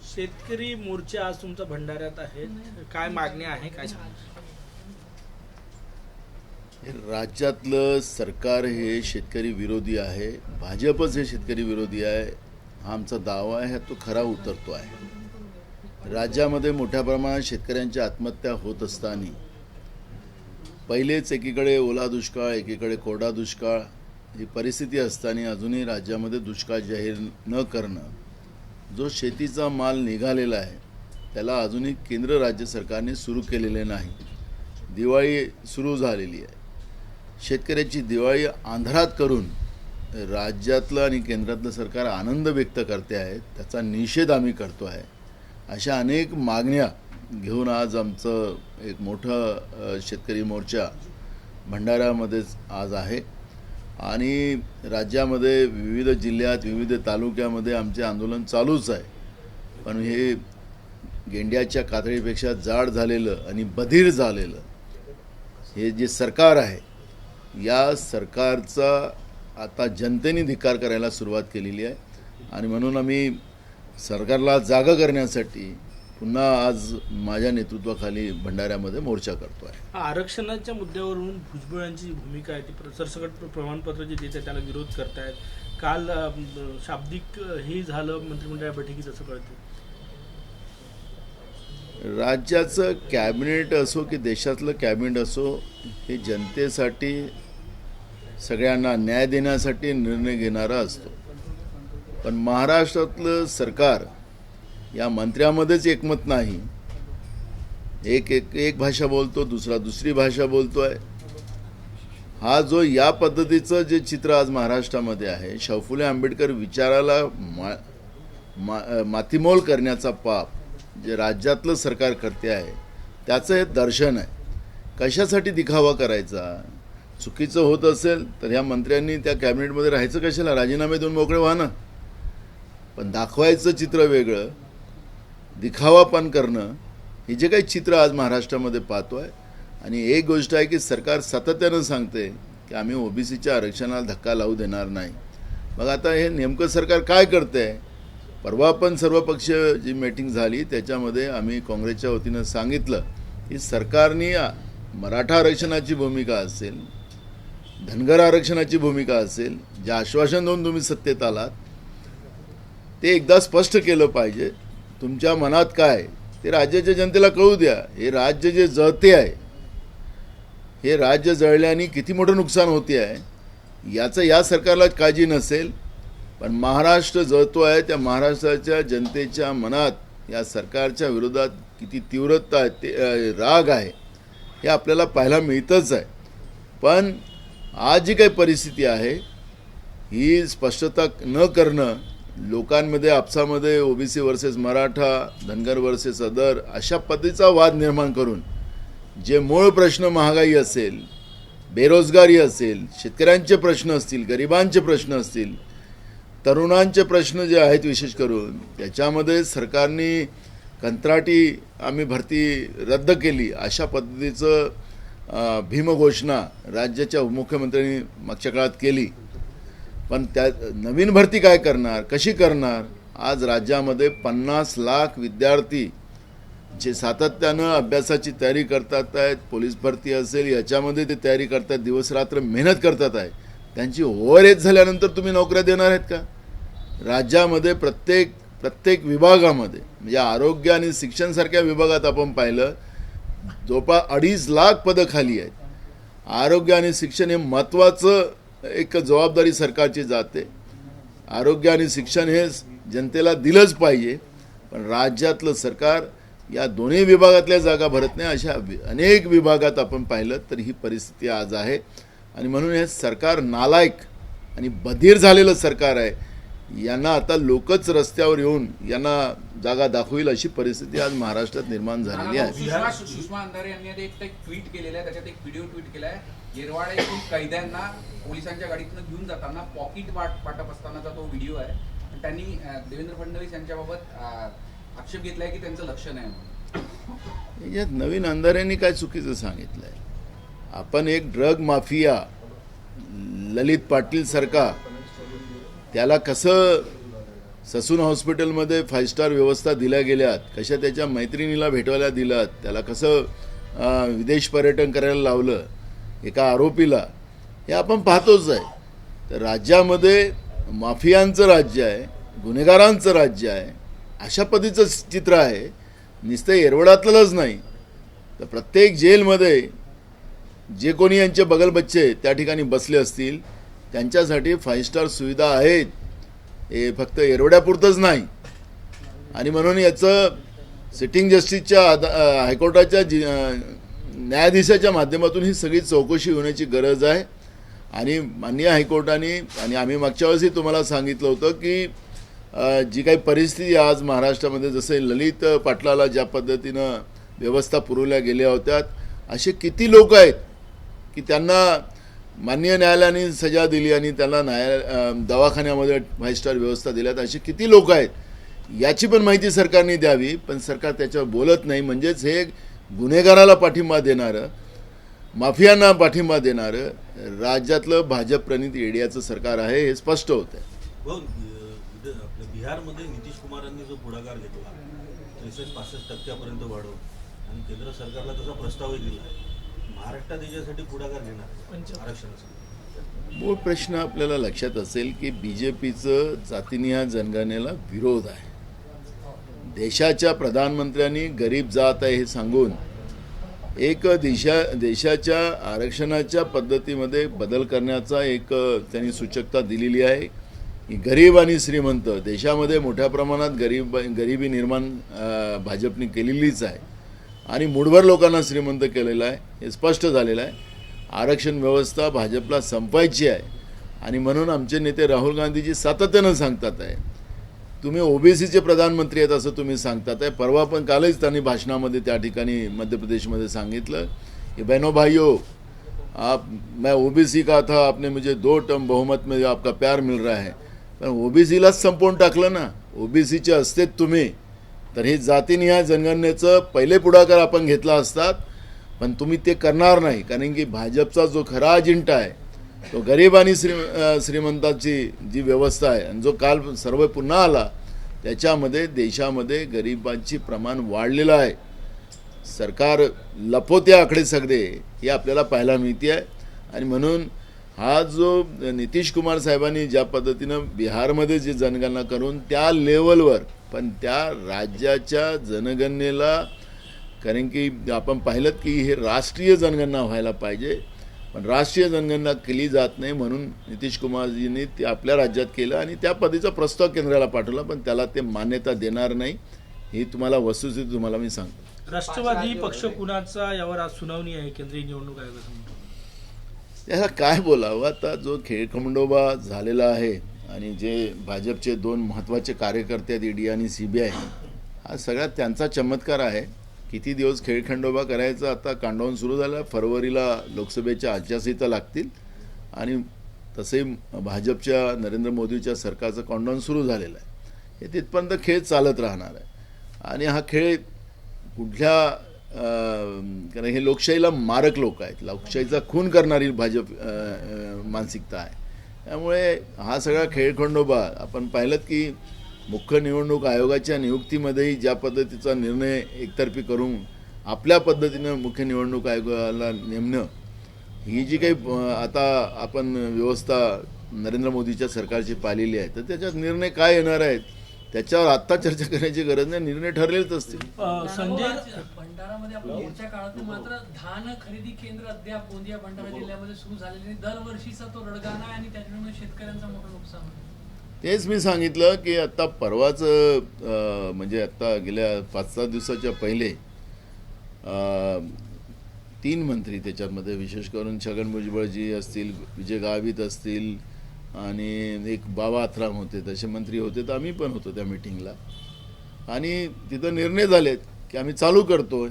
शेतकरी मोर्चा आज तुमचा भंडाऱ्यात आहे, काय मागणी आहे, काय राज्यातलं सरकार हे शेतकरी विरोधी आहे, भाजपच हे शेतकरी विरोधी आहे हा आमचा दावा आहे, तो खरा उतरतो आहे। राज्यामध्ये मोठ्या प्रमाणात शेतकऱ्यांच्या आत्महत्या होत असताना पहिलेच एकीकडे ओला दुष्काळ एकीकडे कोरडा दुष्काळ ही परिस्थिती असताना अजूनही राज्यामध्ये दुष्काळ जाहीर न करणं, जो शेतीचा माल निघालेला आहे त्याला अजूनही केंद्र राज्य सरकारने सुरू केलेले नाही। दिवाळी सुरू झालेली आहे, शेतकऱ्याची दिवाळी अंधारात करून राज्यातलं आणि केंद्रातलं सरकार आनंद व्यक्त करते आहे, त्याचा निषेध आम्ही करतो आहे। अशा अनेक मागण्या घेऊन आज आमचं एक मोठं शेतकरी मोर्चा भंडाऱ्यामध्ये आज आहे आणि राज्यामध्ये विविध जिल्ह्यात विविध तालुक्यामध्ये आमचे आंदोलन चालूच आहे। पण हे गेंड्याच्या कातडीपेक्षा जाड झालेलं आणि बधीर झालेलं हे जे सरकार आहे, या सरकारचा आता जनतेने धिक्कार करायला सुरुवात केलेली आहे आणि म्हणून आम्ही सरकारला जागा करण्यासाठी पुन्हा आज माझ्या नेतृत्वाखाली भंडाऱ्यामध्ये मोर्चा करतो आहे। आरक्षणाच्या मुद्द्यावरून भुजबळ यांची भूमिका आहे, ती सरसकट प्रमाणपत्र जे देते त्याला विरोध करतायत। काल शाब्दिक हे झालं मंत्रिमंडळ बैठकीत, असं कळतं। राज्याचं कॅबिनेट असो की देशातलं कॅबिनेट असो, हे जनतेसाठी सगळ्यांना न्याय देण्यासाठी निर्णय घेणारा असतो। पण महाराष्ट्रातलं सरकार या मंत्र्यामध्येच एकमत नाही, एक भाषा बोलतो, दुसरा दुसरी भाषा बोलतो आहे। हा जो या पद्धतीचं जे चित्र आज महाराष्ट्रामध्ये आहे, शाहू फुले आंबेडकर विचाराला मातीमोल करण्याचा पाप जे राज्यातलं सरकार करते आहे त्याचं हे दर्शन आहे। कशासाठी दिखावा करायचा? चुकीचं होत असेल तर ह्या मंत्र्यांनी त्या कॅबिनेटमध्ये राहायचं कशाला? राजीनामे देऊन मोकळे व्हा ना। पण दाखवायचं चित्र वेगळं, दिखावा पण करणं, हे जे काही चित्र आज महाराष्ट्रामध्ये पाहतो आहे। आणि एक गोष्ट आहे की सरकार सातत्यानं सांगते की आम्ही ओबीसीच्या आरक्षणाला धक्का लावू देणार नाही। मग आता हे नेमकं सरकार काय करते आहे? परवा पण सर्वपक्षीय जी मीटिंग झाली त्याच्यामध्ये आम्ही काँग्रेसच्या वतीनं सांगितलं की सरकारने मराठा आरक्षणाची भूमिका असेल, धनगर आरक्षणाची भूमिका असेल, जे आश्वासन देऊन तुम्ही सत्तेत आलात ते एकदा स्पष्ट केलं पाहिजे। तुमच्या मनात काय ते राज्याच्या जनतेला कळू द्या। हे राज्य जे जळते आहे, हे राज्य जळल्याने किती मोठं नुकसान होते आहे याचं या सरकारला काळजी नसेल, पण महाराष्ट्र जळतो आहे त्या महाराष्ट्राच्या जनतेच्या मनात या सरकारच्या विरोधात किती तीव्रता आहे, ते राग आहे, हे आपल्याला पाहायला मिळतच आहे। पण आज जी काही परिस्थिती आहे ही स्पष्टता न करणं, लोकांमध्ये आपसामध्ये OBC versus Maratha, Dhangar versus other अशा पद्धतीचा वाद निर्माण करून जे मूळ प्रश्न महागाई असेल, बेरोजगारी असेल, शेतकऱ्यांचे प्रश्न असतील, गरिबांचे प्रश्न असतील, तरुणांचे प्रश्न जे आहेत विशेष करून, त्याच्यामध्ये सरकारने कंत्राटी आम्ही भरती रद्द केली अशा पद्धतीचं भीमघोषणा राज्याच्या मुख्यमंत्र्यांनी मागच्या काळात केली। पण त्या नवीन भरती काय करणार, कशी करणार? आज राज्यामध्ये 50 लाख विद्यार्थी जे सातत्यानं अभ्यासाची तयारी करतात आहेत, पोलीस भरती असेल याच्यामध्ये ते तयारी करतात, दिवसरात्र मेहनत करतात आहे, त्यांची ओव्हरएज झाल्यानंतर तुम्ही नोकऱ्या देणार आहेत का? राज्यामध्ये प्रत्येक विभागामध्ये म्हणजे आरोग्य आणि शिक्षणसारख्या विभागात आपण पाहिलं जवळपास 2.5 लाख पदं खाली आहेत। आरोग्य आणि शिक्षण हे महत्त्वाचं एक जबाबदारी सरकारची जाते। आरोग्य आणि शिक्षण हे जनतेला दिलंच पाहिजे, पण राज्यातलं सरकार या दोन्ही विभागातल्या जागा भरत नाही। अशा अनेक विभागात आपण पाहिलं तर ही परिस्थिती आज आहे आणि म्हणून हे सरकार नालायक आणि बधीर झालेलं सरकार आहे। यांना आता लोकच रस्त्यावर येऊन यांना जागा दाखवतील अशी परिस्थिती आज महाराष्ट्रात निर्माण झालेली आहे। सुषमा अंधारे यांनी एक ट्विट केलेलं आहे, त्याच्यात एक व्हिडिओ ट्विट केलाय। येरवाडा येथील कैद्यांना पोलिसांच्या गाडीतून घेऊन जाताना पॉकेट वाटप असतानाचा तो व्हिडिओ आहे। त्यांनी देवेंद्र फडणवीस यांच्याबाबत आक्षेप घेतलाय की त्यांचं लक्ष नाही। यात नवीन अंधाऱ्यांनी काय चुकीचं सांगितलंय? आपण एक ड्रग माफिया ललित पाटील सारखा त्याला कसं ससून हॉस्पिटलमध्ये 5 स्टार व्यवस्था दिल्या गेल्यात, कशा त्याच्या मैत्रिणीला भेटवायला दिलात, त्याला कसं विदेश पर्यटन करायला लावलं एका आरोपीला, हे आपण पाहतोच आहे. तर राज्यामध्ये माफियांचं राज्य आहे, गुन्हेगारांचं राज्य आहे, अशा पद्धतीचं चित्र आहे. नुसतं येरवड्यातलंच नाही तर प्रत्येक जेलमध्ये जे कोणी यांचे बगलबच्चे त्या ठिकाणी बसले असतील त्यांच्यासाठी 5 स्टार सुविधा आहेत. हे फक्त येरवड्यापुरतंच नाही. आणि म्हणून याचं सिटिंग जस्टिसच्या हायकोर्टाच्या न्यायाधीशाच्या माध्यमातून ही सगळी चौकशी होण्याची गरज आहे. आणि माननीय हायकोर्टाने आणि आम्ही मागच्या वेळेसही तुम्हाला सांगितलं होतं की जी काही परिस्थिती आज महाराष्ट्रामध्ये, जसे ललित पाटलाला ज्या पद्धतीनं व्यवस्था पुरवल्या गेल्या होत्या, असे किती लोक आहेत की त्यांना माननीय न्यायालयाने सजा दिली आणि त्यांना दवाखान्यामध्ये 5 स्टार व्यवस्था दिल्यात. असे किती लोक आहेत याची पण माहिती सरकारने द्यावी. पण सरकार त्याच्यावर बोलत नाही. म्हणजेच हे गुन्हेगाराला पाठिंबा देणारं, माफियांना पाठिंबा देणारं राज्यातलं भाजप प्रणित एडियाचं सरकार आहे, हे स्पष्ट होतं आहे. आपल्या बिहारमध्ये नितीश कुमारांनी जो पुढाकार घेतला 63-65% वाढव आणि केंद्र सरकारला तसा प्रस्तावही दिला, महाराष्ट्रात याच्यासाठी पुढाकार घेणार आरक्षणाचा. मूळ प्रश्न आपल्याला लक्षात असेल की BJPचं जातीनिहाय जनगणनेला विरोध आहे. देशाच्या प्रधानमंत्र्यांनी गरीब जात आहे हे सांगून एक देशाच्या आरक्षणाच्या पद्धतीमध्ये बदल करण्याचा एक त्यांनी सूचकता दिलेली आहे. गरीब आणि श्रीमंत देशामध्ये मोठ्या प्रमाणात गरिबी निर्माण भाजपने केलेलीच आहे आणि मुठभर लोकांना श्रीमंत केलेलं आहे, हे स्पष्ट झालेलं आहे. आरक्षण व्यवस्था भाजपला संपवायची आहे आणि म्हणून आमचे नेते राहुल गांधीजी सातत्यानं सांगतात आहे, तुम्ही ओबीसीचे प्रधानमंत्री आहेत असं तुम्ही सांगतात आहे. परवा पण कालच त्यांनी भाषणामध्ये त्या ठिकाणी मध्य प्रदेशमध्ये सांगितलं की बहनों भाइयों, मैं ओबीसी का था, आपने मुझे 2 टर्म बहुमत में आपका प्यार मिल रहा है. पण ओबीसीलाच संपवून टाकलं ना. ओबीसीचे असतेत तुम्ही तर हे जातीनिहाय जनगणनेचं पहिले पुढाकार आपण घेतला असतात, पण तुम्ही ते करणार नाही. कारण की भाजपचा जो खरा अजेंडा आहे तो गरीब आणि श्रीमंताची जी व्यवस्था आहे आणि जो काल सर्व पुन्हा आला त्याच्यामध्ये देशामध्ये गरिबांची प्रमाण वाढलेलं आहे. सरकार लपवते आकडे सगळे हे आपल्याला पाहायला मिळते आहे. आणि म्हणून हा जो नितीश कुमार साहेबांनी ज्या पद्धतीनं बिहारमध्ये जी जनगणना करून त्या लेवलवर, पण त्या राज्याच्या जनगणनेला, कारण की आपण पाहिलं की हे राष्ट्रीय जनगणना व्हायला पाहिजे, पण राष्ट्रीय जनगणना केली जात नाही. म्हणून नितीश कुमारजींनी ते आपल्या राज्यात केलं आणि त्या पद्धतीचा प्रस्ताव केंद्राला पाठवला, पण त्याला ते मान्यता देणार नाही. ही तुम्हाला वस्तुस्थिती तुम्हाला मी सांगतो. राष्ट्रवादी पक्ष कुणाचा यावर आज सुनावणी आहे केंद्रीय निवडणूक आयोगासमोर. त्याला काय बोलावं. आता जो खेळखंडोबा झालेला आहे आणि जे भाजपचे 2 महत्त्वाचे कार्यकर्ते आहेत ईडी आणि CBI, हा सगळ्यात त्यांचा चमत्कार आहे. किती दिवस खेळखंडोबा करायचा, आता कांडावून सुरू झाला. फरवरीला लोकसभेच्या आचारसंहिता लागतील आणि तसे भाजपच्या नरेंद्र मोदीच्या सरकारचं काउंटडाऊन सुरू झालेलं आहे. हे तिथपर्यंत खेळ चालत राहणार आहे. आणि हा खेळ कुठल्या, कारण हे लोकशाहीला मारक लोक आहेत, लोकशाहीचा खून करणारी भाजप मानसिकता आहे. त्यामुळे हा सगळा खेळखंडोबा आपण पाहिलं की मुख्य निवडणूक आयोगाच्या नियुक्तीमध्येही ज्या पद्धतीचा निर्णय एकतर्फी करून आपल्या पद्धतीनं मुख्य निवडणूक आयोगाला नेमणं, ही जी काही आता आपण व्यवस्था नरेंद्र मोदीच्या सरकारची पाहिलेली आहे, तर त्याच्यात निर्णय काय येणार आहेत त्याच्यावर आत्ता चर्चा करण्याची गरज नाही. निर्णय ठरलेच असतील. संजय, भंडारामध्ये आपण पुढच्या काळात मात्र धान खरेदी केंद्र अद्याप गोंदिया भंडारा जिल्ह्यामध्ये सुरू झालेले नाही. दरवर्षीचा तो रडगाणा आहे आणि त्याच्यामुळे शेतकऱ्यांचं मोठं नुकसान होतं. तेच मी सांगितलं की आत्ता परवाच म्हणजे आत्ता गेल्या 5-7 दिवसाच्या पहिले 3 मंत्री त्याच्यामध्ये, विशेष करून छगन भुजबळजी असतील, विजय गावित असतील आणि एक बाबा आथराम होते, तसे मंत्री होते. तर आम्ही पण होतो त्या मीटिंगला आणि तिथं निर्णय झालेत की आम्ही चालू करतोय.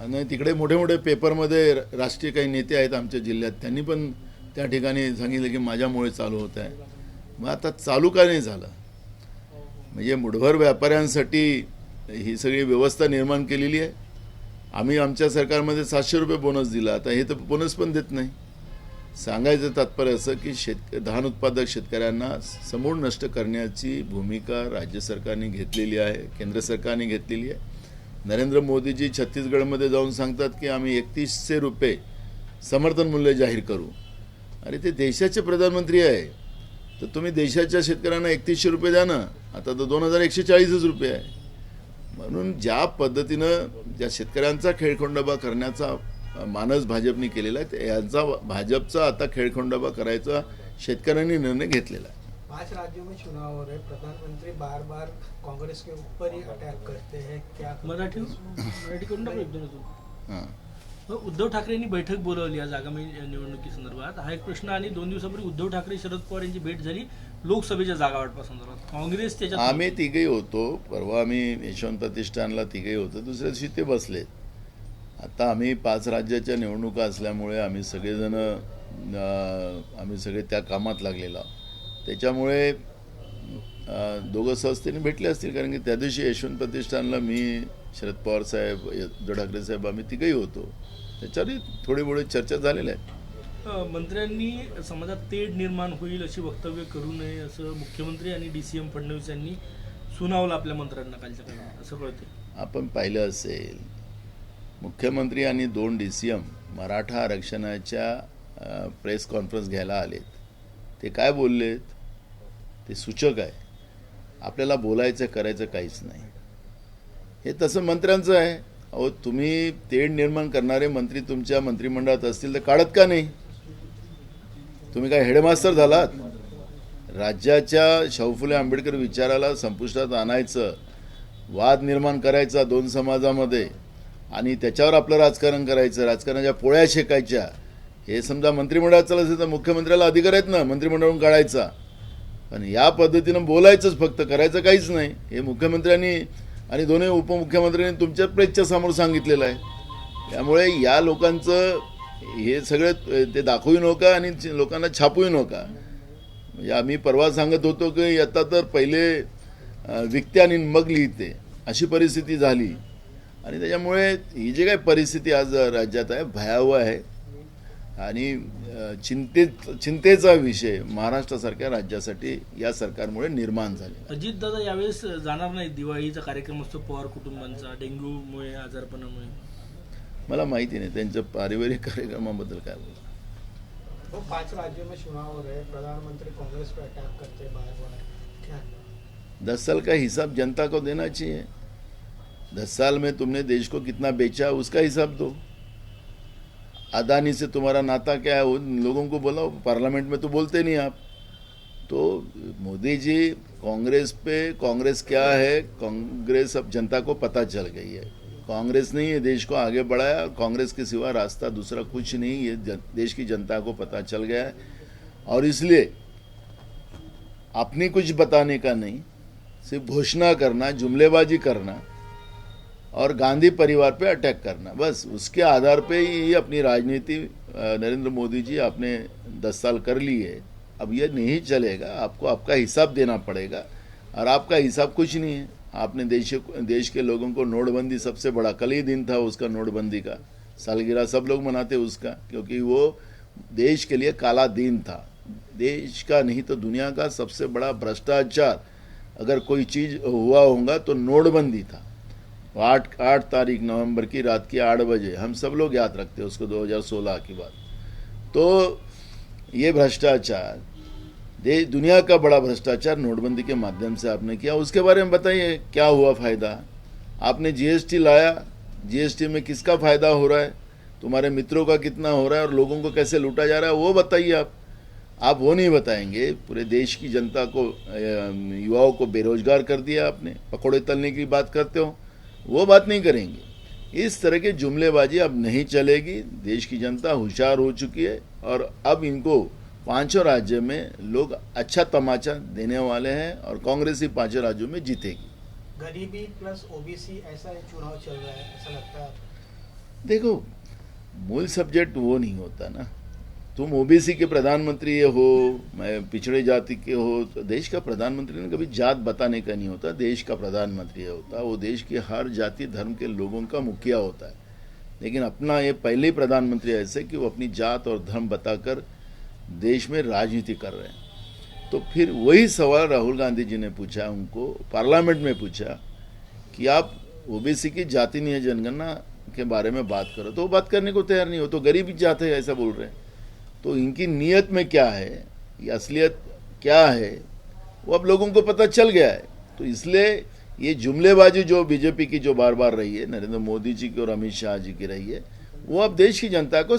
आणि तिकडे मोठे मोठे पेपरमध्ये राष्ट्रीय काही नेते आहेत आमच्या जिल्ह्यात, त्यांनी पण त्या ठिकाणी सांगितलं की माझ्यामुळे चालू होत आहे. मग आता चालू का नाही झालं? म्हणजे मुठभर व्यापाऱ्यांसाठी ही सगळी व्यवस्था निर्माण केलेली आहे. आम्ही आमच्या सरकारमध्ये 700 रुपये बोनस दिला, आता हे तर बोनस पण देत नाही. सांगायचं तात्पर्य असं की धान उत्पादक शेतकऱ्यांना समूळ नष्ट करण्याची भूमिका राज्य सरकारने घेतलेली आहे, केंद्र सरकारने घेतलेली आहे. नरेंद्र मोदीजी छत्तीसगडमध्ये जाऊन सांगतात की आम्ही 3100 रुपये समर्थन मूल्य जाहीर करू. अरे ते देशाचे प्रधानमंत्री आहे, तर तुम्ही देशाच्या शेतकऱ्यांना 3100 रुपये द्या ना. आता तर 2140 रुपये आहे. म्हणून ज्या पद्धतीनं ज्या शेतकऱ्यांचा खेळखंडोबा करण्याचा मानस भाजपने केलेला आहे, यांचा भाजपचा आता खेळखंडोबा करायचा शेतकऱ्यांनी निर्णय घेतलेला आहे. 5 राज्यों में चुनाव हो रहे, प्रधानमंत्री बार बार कांग्रेस के ऊपर ही अटैक करते हैं, क्या मराठी करून टाकू एक दोन. हां, उद्धव ठाकरेंनी बैठक बोलावली आज आगामी निवडणुकीसंदर्भात. हा एक प्रश्न. आणि 2 दिवसापूर्वी उद्धव ठाकरे शरद पवार यांची भेट झाली लोकसभेच्या जागा वाटपासंदर्भात. काँग्रेस त्याच्यात आम्ही तिघही होतो. परवा आम्ही यशवंत प्रतिष्ठानला तिघही होतो, दुसऱ्या दिवशी ते बसलेत. आता आम्ही 5 राज्याच्या निवडणुका असल्यामुळे आम्ही सगळे त्या कामात लागलेलो आहोत. त्याच्यामुळे दोघं सहजतेने भेटले असतील, कारण की त्या दिवशी यशवंत प्रतिष्ठानला मी, शरद पवार साहेब, उद्धव ठाकरे साहेब आम्ही तिघही होतो. त्याच्यावरही थोडी बोडी चर्चा झालेल्या आहे. मंत्र्यांनी समाजात तेढ निर्माण होईल अशी वक्तव्य करू नये असं मुख्यमंत्री आणि DCM फडणवीस यांनी सुनावलं आपल्या मंत्र्यांना कालच्या काळात, असं कळतं. आपण पाहिलं असेल, मुख्यमंत्री आणि 2 DCM मराठा आरक्षणाच्या प्रेस कॉन्फरन्स घ्यायला आलेत. ते काय बोललेत ते सूचक आहे. आपल्याला बोलायचं करायचं काहीच नाही. हे तसं मंत्र्यांचं आहे. अहो, तुम्ही तेढ निर्माण करणारे मंत्री तुमच्या मंत्रिमंडळात असतील तर काढत का नाही? तुम्ही काय हेडमास्टर झालात? राज्याच्या शाहू फुले आंबेडकर विचाराला संपुष्टात आणायचं, वाद निर्माण करायचा 2 समाजामध्ये आणि त्याच्यावर आपलं राजकारण करायचं, राजकारणाच्या पोळ्या शेकायच्या, हे समजा मंत्रिमंडळात चालत असेल तर मुख्यमंत्र्याला अधिकार आहेत ना मंत्रिमंडळातून काढायचा. पण या पद्धतीनं बोलायचंच फक्त, करायचं काहीच नाही. हे मुख्यमंत्र्यांनी आणि दोन्ही उपमुख्यमंत्र्यांनी तुमच्या प्रेसच्या समोर सांगितलेलं आहे. त्यामुळे या लोकांचं हे सगळं ते दाखवू नका आणि लोकांना छापूही नका. म्हणजे आम्ही परवा सांगत होतो की आता तर पहिले विकते आणि मग लिहिते अशी परिस्थिती झाली. आणि त्याच्यामुळे ही जी काही परिस्थिती आज राज्यात आहे भयावह आहे आणि चिंतेचा विषय महाराष्ट्रासारख्या राज्यासाठी या सरकारमुळे निर्माण झाले. अजितदादा यावेळेस जाणार नाही. दिवाळीचा कार्यक्रम असतो पवार कुटुंबांचा, डेंग्यूमुळे, आजारपणामुळे. मला माहिती नाही त्यांच्या पारिवारिक कार्यक्रमाबद्दल काय बोलतो. वो 5 राज्यों में चुनाव हो रहे, प्रधानमंत्री कांग्रेस पे अटैक करते हैं बार बार, क्या? 10 साल का हिसाब जनता को देना चाहिए. 10 साल में तुमने देश को कितना बेचा उसका हिसाब दो. अदानी से तुम्हारा नाता क्या है उन लोगों को बोलाओ. पार्लियामेंट में तो बोलते नहीं आप. तो मोदी जी कांग्रेस पे, कांग्रेस क्या है, कांग्रेस अब जनता को पता चल गई है. कांग्रेस ने ये देश को आगे बढ़ाया, कांग्रेस के सिवा रास्ता दूसरा कुछ नहीं. ये देश की जनता को पता चल गया है और इसलिए अपनी कुछ बताने का नहीं, सिर्फ घोषणा करना, जुमलेबाजी करना और गांधी परिवार पे अटैक करना, बस उसके आधार पे ही अपनी राजनीति नरेंद्र मोदी जी आपने 10 साल कर ली है. अब ये नहीं चलेगा. आपको आपका हिसाब देना पड़ेगा और आपका हिसाब कुछ नहीं है. आपने देश के लोगों को नोटबंदी, सबसे बड़ा कल ही दिन था उसका, नोटबंदी का सालगिरह सब लोग मनाते उसका, क्योंकि वो देश के लिए काला दिन था. देश का नहीं तो दुनिया का सबसे बड़ा भ्रष्टाचार अगर कोई चीज़ हुआ होगा तो नोटबंदी था. 8 तारीख नवंबर की रात की 8 बजे हम सब लोग याद रखते हैं उसको, 2016 की बात. तो ये भ्रष्टाचार, दुनिया का बड़ा भ्रष्टाचार नोटबंदी के माध्यम से आपने किया. उसके बारे में बताइए क्या हुआ फ़ायदा. आपने GST लाया, GST में किसका फ़ायदा हो रहा है, तुम्हारे मित्रों का कितना हो रहा है और लोगों को कैसे लूटा जा रहा है, वो बताइए आप. आप वो नहीं बताएंगे. पूरे देश की जनता को, युवाओं को बेरोजगार कर दिया आपने. पकौड़े तलने की बात करते हो, वो बात नहीं करेंगे. इस तरह की जुमलेबाजी अब नहीं चलेगी. देश की जनता होशियार हो चुकी है और अब इनको 5 राज्य में लोग अच्छा तमाचा देने वाले हैं और कांग्रेस ही 5 राज्यों में जीतेगी. गरीबी प्लस OBC ऐसा एक चुनाव चल रहा है, ऐसा लगता है? देखो, मूल सब्जेक्ट वो नहीं होता ना. तुम OBC के प्रधानमंत्री हो, मैं पिछड़े जाति के हो, तो देश का प्रधानमंत्री ने कभी जात बताने का नहीं होता. देश का प्रधानमंत्री होता, वो देश के हर जाति धर्म के लोगों का मुखिया होता है. लेकिन अपना ये पहले प्रधानमंत्री ऐसे कि वो अपनी जात और धर्म बताकर देश में राजनीति कर रहे हैं। तो फिर वही सवाल राहुल गांधी जी ने पूछा उनको, पार्लियामेंट में पूछा कि आप ओबीसी की जाति न्याय जनगणना के बारे में बात करो, तो वो बात करने को तैयार नहीं हो, तो गरीब ही जाते हैं ऐसा बोल रहे हैं। तो इनकी नीयत में क्या है, ये असलियत क्या है, वो अब लोगों को पता चल गया है। तो इसलिए ये जुमलेबाजी जो बीजेपी की जो बार बार रही है, नरेंद्र मोदी जी की और अमित शाह जी की रही है, वो अब देश की जनता को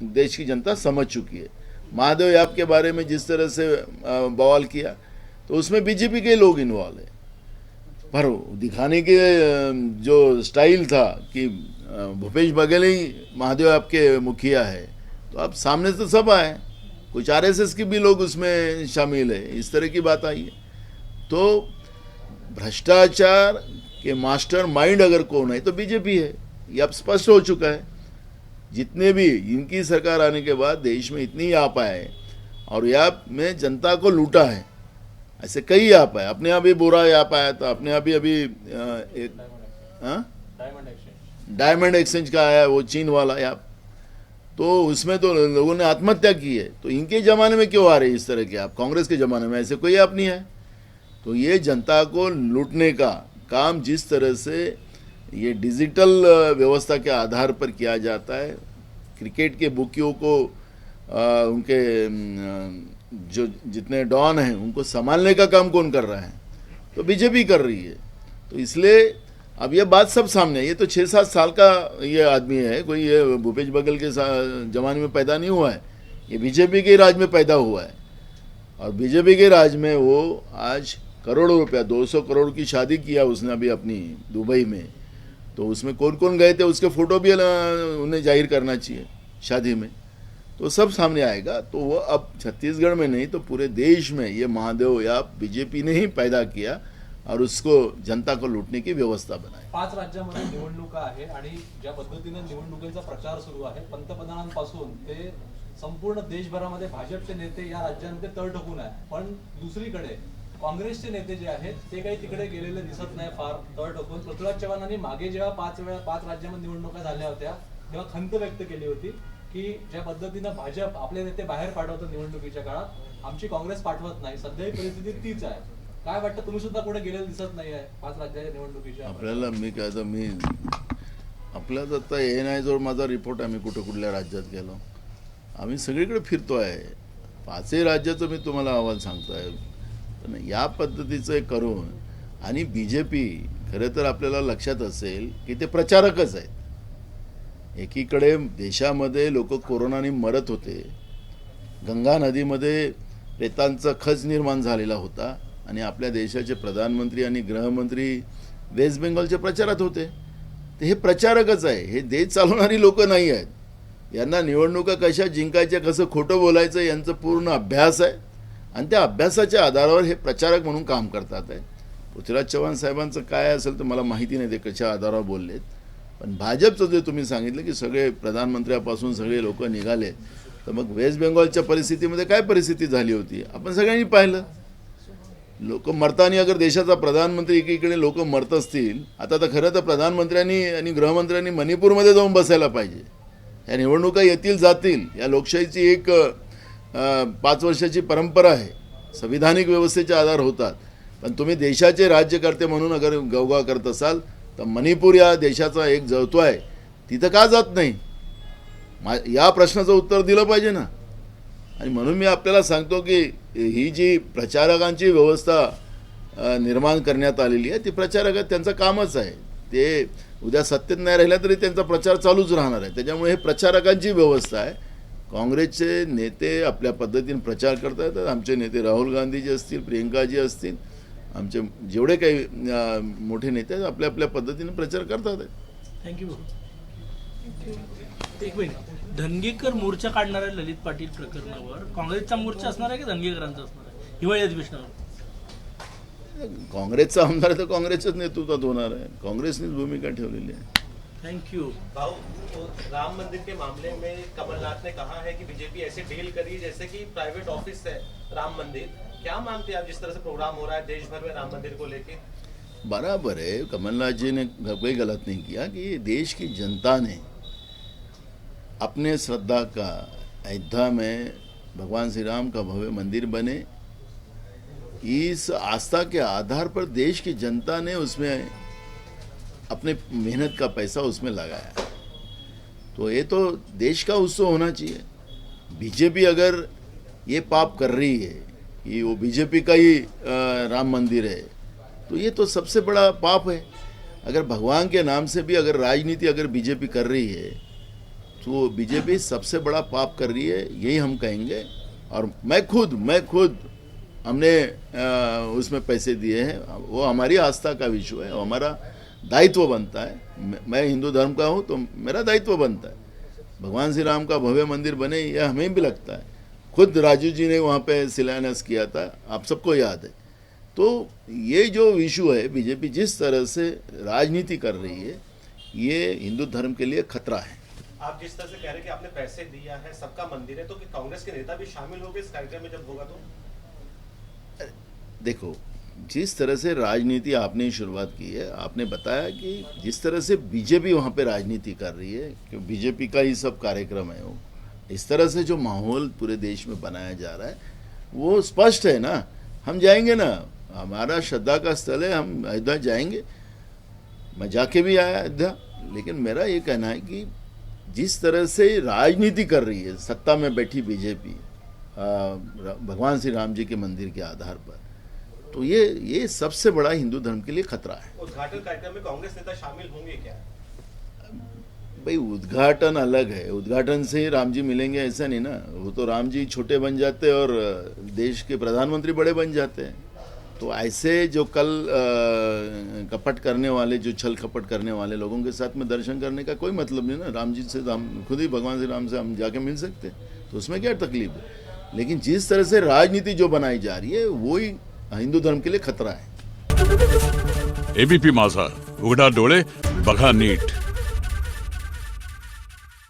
देश की जनता समझ चुकी है। महादेव याप के बारे में जिस तरह से बवाल किया, तो उसमें बीजेपी के लोग इन्वॉल्व है, पर दिखाने के जो स्टाइल था कि भूपेश बघेल ही महादेव याप के मुखिया है, तो अब सामने से सब आए, कुछ आरएसएस के भी लोग उसमें शामिल है, इस तरह की बात आई है। तो भ्रष्टाचार के मास्टर माइंड अगर कौन है तो बीजेपी है, ये अब स्पष्ट हो चुका है। जितने भी इनकी सरकार आने के बाद देश में इतनी आप आए और याप में जनता को लूटा है, ऐसे कई आप आए। अपने आप ही बुरा याप आया था, अपने आप ही अभी एक डायमंड एक्सचेंज का आया, वो चीन वाला याप, तो उसमें तो लोगों ने आत्महत्या की है। तो इनके ज़माने में क्यों आ रहे इस तरह के आप? कांग्रेस के ज़माने में ऐसे कोई आप नहीं है। तो ये जनता को लूटने का काम जिस तरह से ये डिजिटल व्यवस्था के आधार पर किया जाता है, क्रिकेट के बुकियों को उनके जो जितने डॉन हैं उनको संभालने का काम कौन कर रहा है? तो बीजेपी कर रही है। तो इसलिए अब ये बात सब सामने है। ये तो 6-7 साल का ये आदमी है, कोई ये भूपेश बघेल के ज़माने में पैदा नहीं हुआ है, ये बीजेपी के राज में पैदा हुआ है। और बीजेपी के राज में वो आज करोड़ों रुपया, 200 करोड़ की शादी किया उसने अभी अपनी दुबई में। तो उसमें कौन कौन गए थे उसके फ़ोटो भी उन्हें जाहिर करना चाहिए शादी में, तो सब सामने आएगा। तो वो अब छत्तीसगढ़ में नहीं तो पूरे देश में ये महादेव याप बीजेपी ने ही पैदा किया और उसको जनता को लूटने की व्यवस्था बनाई। 5 राज्यांमध्ये निवडणुका आहे आणि ज्या पद्धतीने निवडणुकीचा प्रचार सुरू आहे, पंतप्रधानांपासून ते संपूर्ण देशभरामध्ये भाजपचे नेते या राज्यांमध्ये तळ ठोकून आहे, पण दुसरीकडे काँग्रेसचे नेते जे आहेत ते काही तिकडे गेलेले दिसत नाही फार तळ ठोकून। पृथ्वीराज चव्हाणांनी मागे जेव्हा 5 राज्यांमध्ये निवडणुका झाल्या होत्या तेव्हा खंत व्यक्त केली होती की ज्या पद्धतीनं भाजप आपले नेते बाहेर पाठवतात निवडणुकीच्या काळात, आमची काँग्रेस पाठवत नाही। सध्याही परिस्थिती तीच आहे। काय वाटतं, तुम्ही सुद्धा कुठे गेलेले दिसत नाही आहे 5 राज्याच्या निवडणुकीच्या? आपल्याला आपल्याला आता हे नाही, जो माझा रिपोर्ट आम्ही कुठल्या राज्यात गेलो, आम्ही सगळीकडे फिरतो आहे। 5 राज्याचं मी तुम्हाला अहवाल सांगतोय। पण या पद्धतीचं करून आणि बीजेपी खरं तर आपल्याला लक्षात असेल की ते प्रचारकच आहेत। एकीकडे देशामध्ये लोक कोरोनाने मरत होते, गंगा नदीमध्ये प्रेतांचा खच निर्माण झालेला होता आणि आपल्या देशाचे प्रधानमंत्री आणि गृहमंत्री वेस्ट बेंगॉलचे प्रचारात होते। ते हे प्रचारकच आहे, हे देश चालवणारी लोक नाही आहेत। यांना निवडणुका कशा जिंकायच्या, कसं खोटं बोलायचं यांचं पूर्ण अभ्यास आहे आणि त्या अभ्यासाच्या आधारावर हे प्रचारक म्हणून काम करतात आहे। पृथ्वीराज चव्हाण साहेबांचं काय असेल तर मला माहिती नाही ते कशा आधारावर बोललेत, पण भाजपचं जे तुम्ही सांगितलं की सगळे प्रधानमंत्र्यापासून सगळे लोक निघाले, तर मग वेस्ट बेंगॉलच्या परिस्थितीमध्ये काय परिस्थिती झाली होती आपण सगळ्यांनी पाहिलं। लोक मरताना, अगर देशाचा प्रधानमंत्री एकीकडे लोक मरत असतील, आता तर खरं तर प्रधानमंत्र्यांनी आणि गृहमंत्र्यांनी मणिपूरमध्ये जाऊन बसायला पाहिजे। या निवडणुका येतील जातील, या लोकशाहीची एक 5 वर्षाची परंपरा आहे, संविधानिक व्यवस्थेचे आधार होतात, पण तुम्ही देशाचे राज्यकर्ते म्हणून अगर गवगा करत असाल तर मणिपूर या देशाचा एक जळतो आहे, तिथं का जात नाही? या प्रश्नाचं उत्तर दिलं पाहिजे ना। आणि म्हणून मी आपल्याला सांगतो की ही जी प्रचारकांची व्यवस्था निर्माण करण्यात आलेली आहे, ती प्रचारक त्यांचं कामच आहे। ते उद्या सत्तेत नाही राहिला तरी त्यांचा प्रचार चालूच राहणार आहे। त्याच्यामुळे हे प्रचारकांची व्यवस्था आहे। काँग्रेसचे नेते आपल्या पद्धतीने प्रचार करत आहेत। आमचे नेते राहुल गांधीजी असतील, प्रियंकाजी असतील, आमचे जेवढे काही मोठे नेते आहेत आपल्या आपल्या पद्धतीने प्रचार करतात। थँक्यू। एक मिनिट, धनगेकर मोर्चा काढणार आहे ललित पाटील प्रकरणावर, काँग्रेसचा मोर्चा असणार आहे की धनगेकरांचा असणार आहे हिवाळी अधिवेशनावर? काँग्रेसचा आमदार तर काँग्रेसच्याच नेतृत्वात होणार आहे, काँग्रेसनीच भूमिका ठेवलेली आहे। Thank you. भाऊ, तो राम मंदिर के मामले में कमलनाथ ने कहा है कि बीजेपी ऐसे डील करी जैसे कि प्राइवेट ऑफिस है राम मंदिर। क्या मानते हैं आप जिस तरह से प्रोग्राम हो रहा है देश भर में राम मंदिर को लेके? बराबर है, कमलनाथ जी ने कोई गलत नहीं किया कि देश की जनता ने अपने श्रद्धा का अयोध्या में भगवान श्री राम का भव्य मंदिर बने, इस आस्था के आधार पर देश की जनता ने उसमें अपने मेहनत का पैसा उसमें लगाया। तो ये तो देश का उत्सव होना चाहिए। बीजेपी अगर ये पाप कर रही है कि वो बीजेपी का ही राम मंदिर है, तो ये तो सबसे बड़ा पाप है। अगर भगवान के नाम से भी अगर राजनीति अगर बीजेपी कर रही है, तो बीजेपी सबसे बड़ा पाप कर रही है, यही हम कहेंगे। और मैं खुद हमने उसमें पैसे दिए हैं, वो हमारी आस्था का विषय है, हमारा दायित्व बनता है। मैं हिंदू धर्म का हूँ तो मेरा दायित्व बनता है भगवान श्री राम का भव्य मंदिर बने, यह हमें भी लगता है। खुद राजू जी ने वहाँ पे शिलान्यास किया था, आप सबको याद है। तो ये जो इशू है, बीजेपी जिस तरह से राजनीति कर रही है, ये हिंदू धर्म के लिए खतरा है। आप जिस तरह से कह रहे हैं कि आपने पैसे दिया है, सबका मंदिर है, तो कि कांग्रेस के नेता भी शामिल होंगे इस कार्यक्रम में जब होगा? तो देखो, जिस तरह से राजनीति आपने शुरुआत की है, आपने बताया कि जिस तरह से बीजेपी वहाँ पे राजनीति कर रही है, कि बीजेपी का ही सब कार्यक्रम है, वो इस तरह से जो माहौल पूरे देश में बनाया जा रहा है, वो स्पष्ट है ना। हम जाएंगे ना, हमारा श्रद्धा का स्थल है, हम अयोध्या जाएंगे। मैं जाके भी आया अयोध्या, लेकिन मेरा ये कहना है कि जिस तरह से राजनीति कर रही है सत्ता में बैठी बीजेपी भगवान श्री राम जी के मंदिर के आधार पर, तो ये सबसे बड़ा हिंदू धर्म के लिए खतरा है। उद्घाटन कार्यक्रम में कांग्रेस नेता शामिल होंगे क्या? भाई, उद्घाटन अलग है, उद्घाटन से राम जी मिलेंगे ऐसा नहीं ना। वो तो राम जी छोटे बन जाते और देश के प्रधानमंत्री बड़े बन जाते हैं। तो ऐसे जो कल कपट करने वाले, जो छल कपट करने वाले लोगों के साथ में दर्शन करने का कोई मतलब नहीं ना। राम जी से तो हम खुद ही भगवान श्री राम से हम जाके मिल सकते हैं, तो उसमें क्या तकलीफ है। लेकिन जिस तरह से राजनीति जो बनाई जा रही है, वो ही हिंदू धर्म के लिए खतरा है। एबीपी माझा, उघडा डोळे बघा नीट।